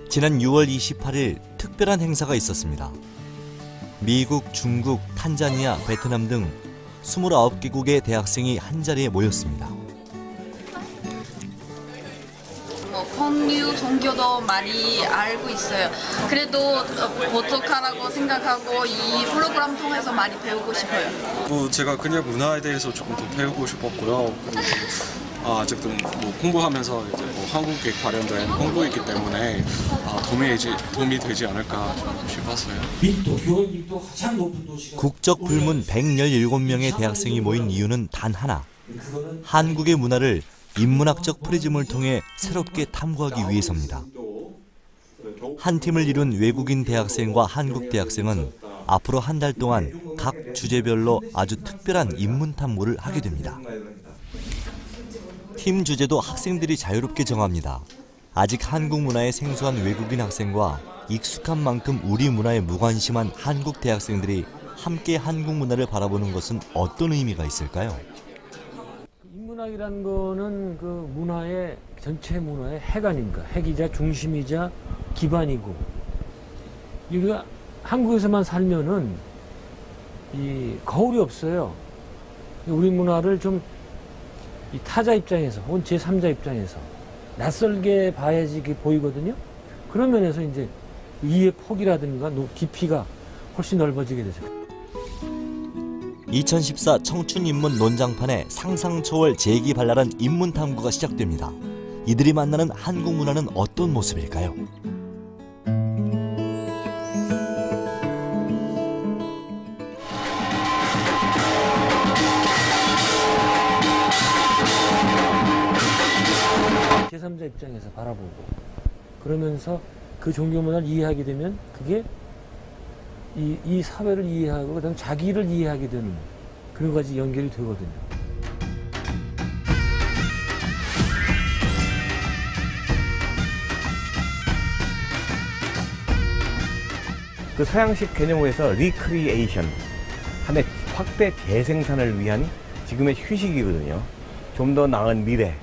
지난 6월 28일 특별한 행사가 있었습니다. 미국, 중국, 탄자니아, 베트남 등 29개국의 대학생이 한자리에 모였습니다. 법률 종교도 많이 알고 있어요. 그래도 어떡하라고 생각하고 이 프로그램 통해서 많이 배우고 싶어요. 제가 그냥 문화에 대해서 조금 더 배우고 싶었고요. 아직도 공부하면서 이제 한국에 관련된 공부이기 때문에 도움이 되지 않을까 싶었어요. 국적 불문 117명의 대학생이 모인 이유는 단 하나. 한국의 문화를 인문학적 프리즘을 통해 새롭게 탐구하기 위해서입니다. 한 팀을 이룬 외국인 대학생과 한국 대학생은 앞으로 한 달 동안 각 주제별로 아주 특별한 인문 탐구를 하게 됩니다. 팀 주제도 학생들이 자유롭게 정합니다. 아직 한국 문화에 생소한 외국인 학생과 익숙한 만큼 우리 문화에 무관심한 한국 대학생들이 함께 한국 문화를 바라보는 것은 어떤 의미가 있을까요? 인문학이라는 거는 그 문화의 전체 문화의 핵 아닌가. 핵이자 중심이자 기반이고, 우리가 한국에서만 살면은 이 거울이 없어요. 우리 문화를 좀 이 타자 입장에서 혹은 제3자 입장에서 낯설게 봐야지 보이거든요. 그런 면에서 이제 이해 폭이라든가 깊이가 훨씬 넓어지게 되죠. 2014 청춘인문 논장판에 상상 초월 재기발랄한 인문 탐구가 시작됩니다. 이들이 만나는 한국 문화는 어떤 모습일까요? 제3자 입장에서 바라보고, 그러면서 그 종교 문화를 이해하게 되면 그게 이 사회를 이해하고 그다음에 자기를 이해하게 되는 그런 것까지 연결이 되거든요. 그 서양식 개념에서 리크리에이션, 하나의 확대 재생산을 위한 지금의 휴식이거든요. 좀 더 나은 미래,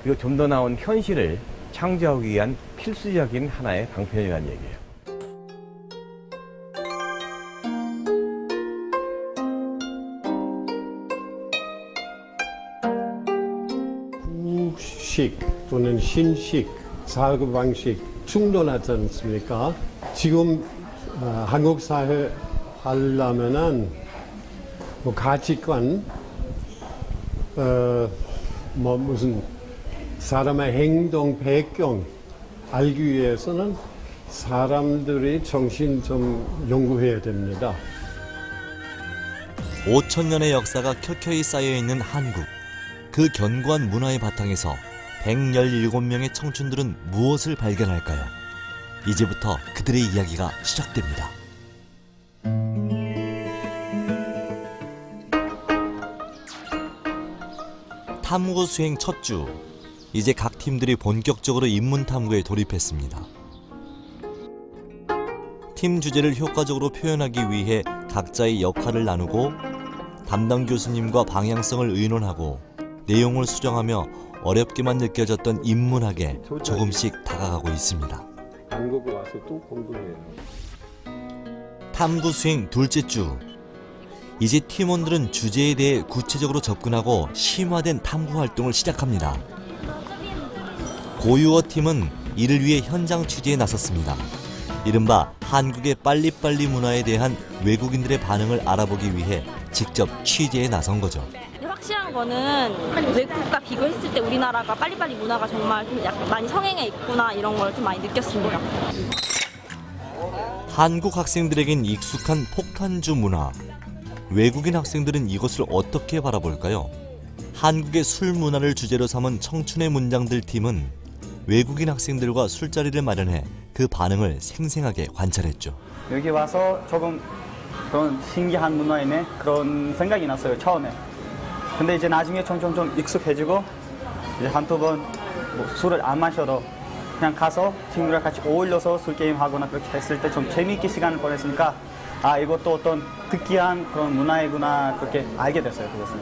그리고 좀 더 나은 현실을 창조하기 위한 필수적인 하나의 방편이라는 얘기예요. 구식 또는 신식, 사고방식 충돌하지 않습니까? 지금 한국 사회 하려면은 가치관, 무슨 사람의 행동 배경 알기 위해서는 사람들이 정신 좀 연구해야 됩니다. 5,000년의 역사가 켜켜이 쌓여있는 한국. 그 견고한 문화의 바탕에서 117명의 청춘들은 무엇을 발견할까요? 이제부터 그들의 이야기가 시작됩니다. 탐구 수행 첫 주. 이제 각 팀들이 본격적으로 인문 탐구에 돌입했습니다. 팀 주제를 효과적으로 표현하기 위해 각자의 역할을 나누고 담당 교수님과 방향성을 의논하고 내용을 수정하며 어렵게만 느껴졌던 인문학에 조금씩 다가가고 있습니다. 한국에 와서 또 공부해요. 탐구 수행 둘째 주. 이제 팀원들은 주제에 대해 구체적으로 접근하고 심화된 탐구 활동을 시작합니다. 고유어 팀은 이를 위해 현장 취재에 나섰습니다. 이른바 한국의 빨리빨리 문화에 대한 외국인들의 반응을 알아보기 위해 직접 취재에 나선 거죠. 확실한 거는 외국과 비교했을 때 우리나라가 빨리빨리 문화가 정말 좀 약간 많이 성행해 있구나, 이런 걸 좀 많이 느꼈습니다. 한국 학생들에겐 익숙한 폭탄주 문화. 외국인 학생들은 이것을 어떻게 바라볼까요? 한국의 술 문화를 주제로 삼은 청춘의 문장들 팀은 외국인 학생들과 술자리를 마련해 그 반응을 생생하게 관찰했죠. 여기 와서 조금 그런 신기한 문화이네 그런 생각이 났어요, 처음에. 근데 이제 나중에 점점 익숙해지고 이제 한두 번 술을 안 마셔도 그냥 가서 친구랑 같이 어울려서 술 게임 하거나 그렇게 했을 때 좀 재미있게 시간을 보냈으니까 아, 이것도 어떤 특이한 그런 문화이구나 그렇게 알게 됐어요, 그것은.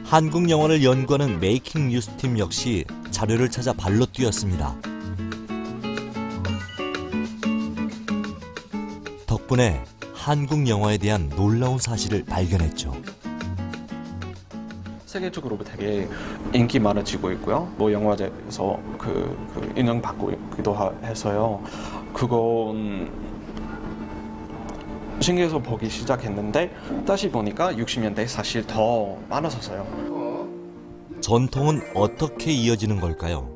한국 영화를 연구하는 메이킹 뉴스팀 역시 자료를 찾아 발로 뛰었습니다. 덕분에 한국 영화에 대한 놀라운 사실을 발견했죠. 세계적으로 되게 인기 많아지고 있고요. 뭐 영화제에서 인정받고 있기도 해서요. 그건 신기해서 보기 시작했는데 다시 보니까 60년대 사실 더 많았었어요. 전통은 어떻게 이어지는 걸까요?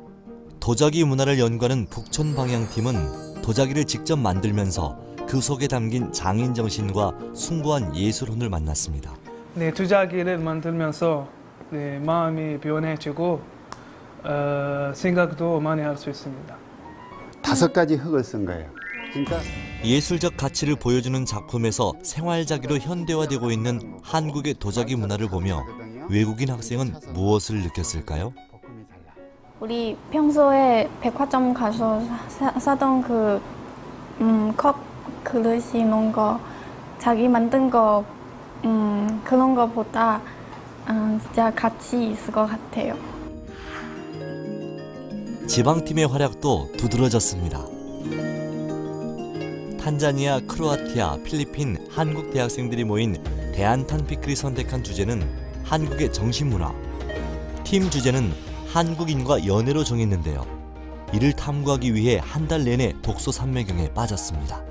도자기 문화를 연구하는 북촌방향팀은 도자기를 직접 만들면서 그 속에 담긴 장인 정신과 숭고한 예술혼을 만났습니다. 네, 도자기를 만들면서 네, 마음이 변해지고 생각도 많이 할 수 있습니다. 5가지 흙을 쓴 거예요. 그러니까 예술적 가치를 보여주는 작품에서 생활자기로 현대화되고 있는 한국의 도자기 문화를 보며 외국인 학생은 무엇을 느꼈을까요? 우리 평소에 백화점 가서 사던 컵, 그릇이 이런 거, 자기 만든 거 그런 거보다 진짜 가치 있을 것 같아요. 지방팀의 활약도 두드러졌습니다. 탄자니아, 크로아티아, 필리핀, 한국 대학생들이 모인 대한탄피클이 선택한 주제는 한국의 정신문화. 팀 주제는 한국인과 연애로 정했는데요. 이를 탐구하기 위해 한 달 내내 독서 산매경에 빠졌습니다.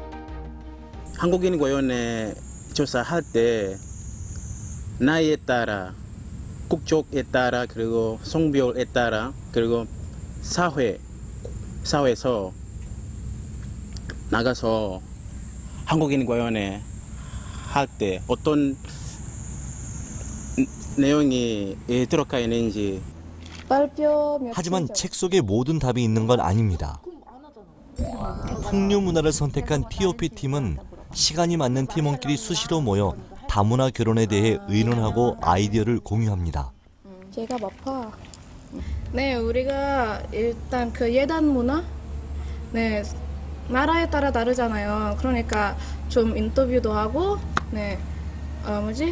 한국인과 연애 조사할 때 나이에 따라, 국적에 따라, 그리고 성별에 따라, 그리고 사회에서 나가서 한국인과 연애 할 때 어떤 내용이 들어가 있는지. 하지만 책 속에 모든 답이 있는 건 아닙니다. 풍류 문화를 선택한 TOP 팀은 시간이 맞는 팀원끼리 수시로 모여 다문화 결혼에 대해 의논하고 아이디어를 공유합니다. 제가 아파. 네, 우리가 일단 그 예단 문화, 네, 나라에 따라 다르잖아요. 그러니까 좀 인터뷰도 하고, 네,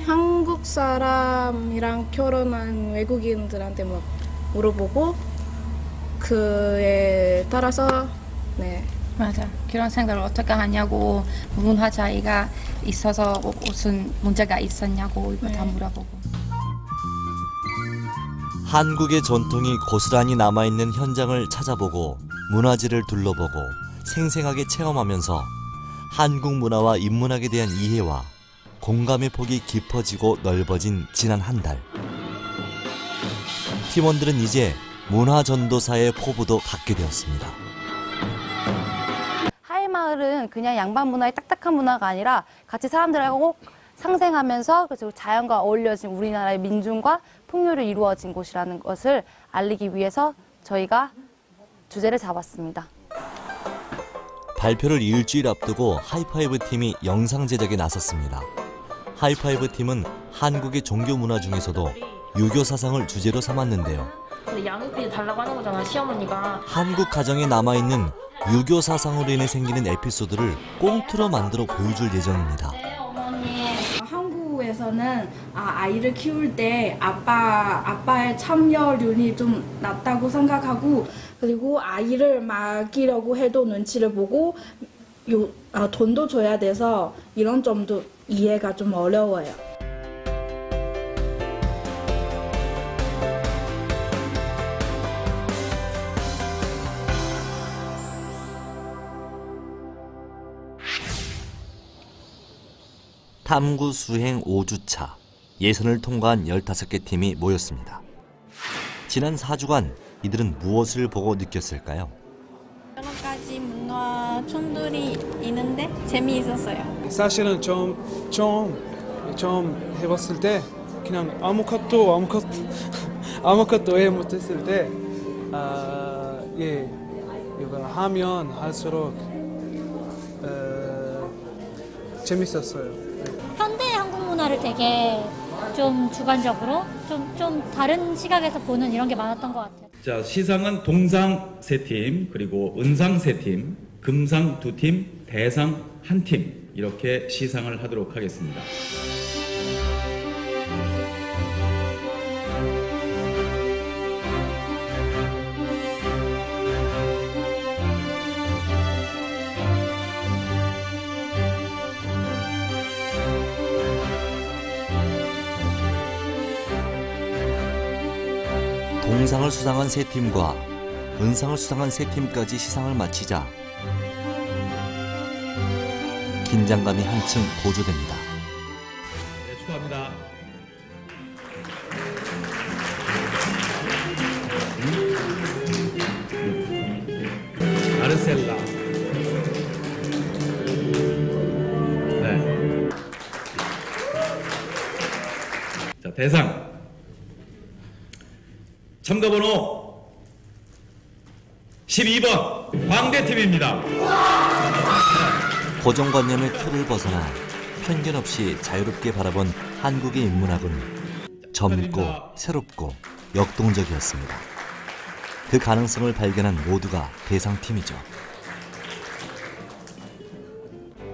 한국 사람이랑 결혼한 외국인들한테 뭐 물어보고 그에 따라서 네. 맞아. 결혼 생활을 어떻게 하냐고, 문화 차이가 있어서 무슨 문제가 있었냐고 이거 다 물어보고. 한국의 전통이 고스란히 남아있는 현장을 찾아보고 문화재를 둘러보고 생생하게 체험하면서 한국 문화와 인문학에 대한 이해와 공감의 폭이 깊어지고 넓어진 지난 한 달. 팀원들은 이제 문화전도사의 포부도 갖게 되었습니다. 하이마을은 그냥 양반 문화의 딱딱한 문화가 아니라 같이 사람들하고 상생하면서 그리고 자연과 어울려진 우리나라의 민중과 풍요를 이루어진 곳이라는 것을 알리기 위해서 저희가 주제를 잡았습니다. 발표를 일주일 앞두고 하이파이브 팀이 영상 제작에 나섰습니다. 하이파이브 팀은 한국의 종교 문화 중에서도 유교 사상을 주제로 삼았는데요. 근데 양육비 달라고 하는 거잖아, 시어머니가. 한국 가정에 남아있는 유교 사상으로 인해 생기는 에피소드를 꽁트로 만들어 보여줄 예정입니다. 한국에서는 아이를 키울 때 아빠의 참여율이 좀 낮다고 생각하고, 그리고 아이를 맡기려고 해도 눈치를 보고 돈도 줘야 돼서 이런 점도 이해가 좀 어려워요. 탐구 수행 5주차, 예선을 통과한 15개 팀이 모였습니다. 지난 4주간 이들은 무엇을 보고 느꼈을까요? 여러 가지 문화 촌들이 있는데 재미있었어요. 사실은 처음 해봤을 때 그냥 아무것도 해 못했을 때 이거 하면 할수록 재밌었어요. 현대 한국 문화를 되게 좀 주관적으로 좀 다른 시각에서 보는 이런 게 많았던 것 같아요. 자, 시상은 동상 3팀, 그리고 은상 3팀, 금상 2팀, 대상 1팀 이렇게 시상을 하도록 하겠습니다. 동상을 수상한 세 팀과 은상을 수상한 세 팀까지 시상을 마치자 긴장감이 한층 고조됩니다. 네, 축하합니다. 마르셀라. 네. 자, 대상. 참가번호 12번 광대팀입니다. 고정관념의 틀을 벗어나 편견 없이 자유롭게 바라본 한국의 인문학은 젊고 새롭고 역동적이었습니다. 그 가능성을 발견한 모두가 대상팀이죠.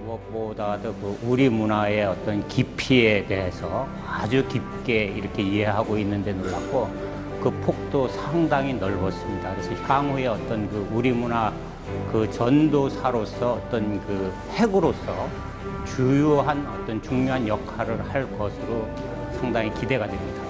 무엇보다도 그 우리 문화의 어떤 깊이에 대해서 아주 깊게 이렇게 이해하고 있는데 놀랐고 그 폭도 상당히 넓었습니다. 그래서 향후에 어떤 그 우리 문화 그 전도사로서 어떤 그 핵으로서 주요한 어떤 중요한 역할을 할 것으로 상당히 기대가 됩니다.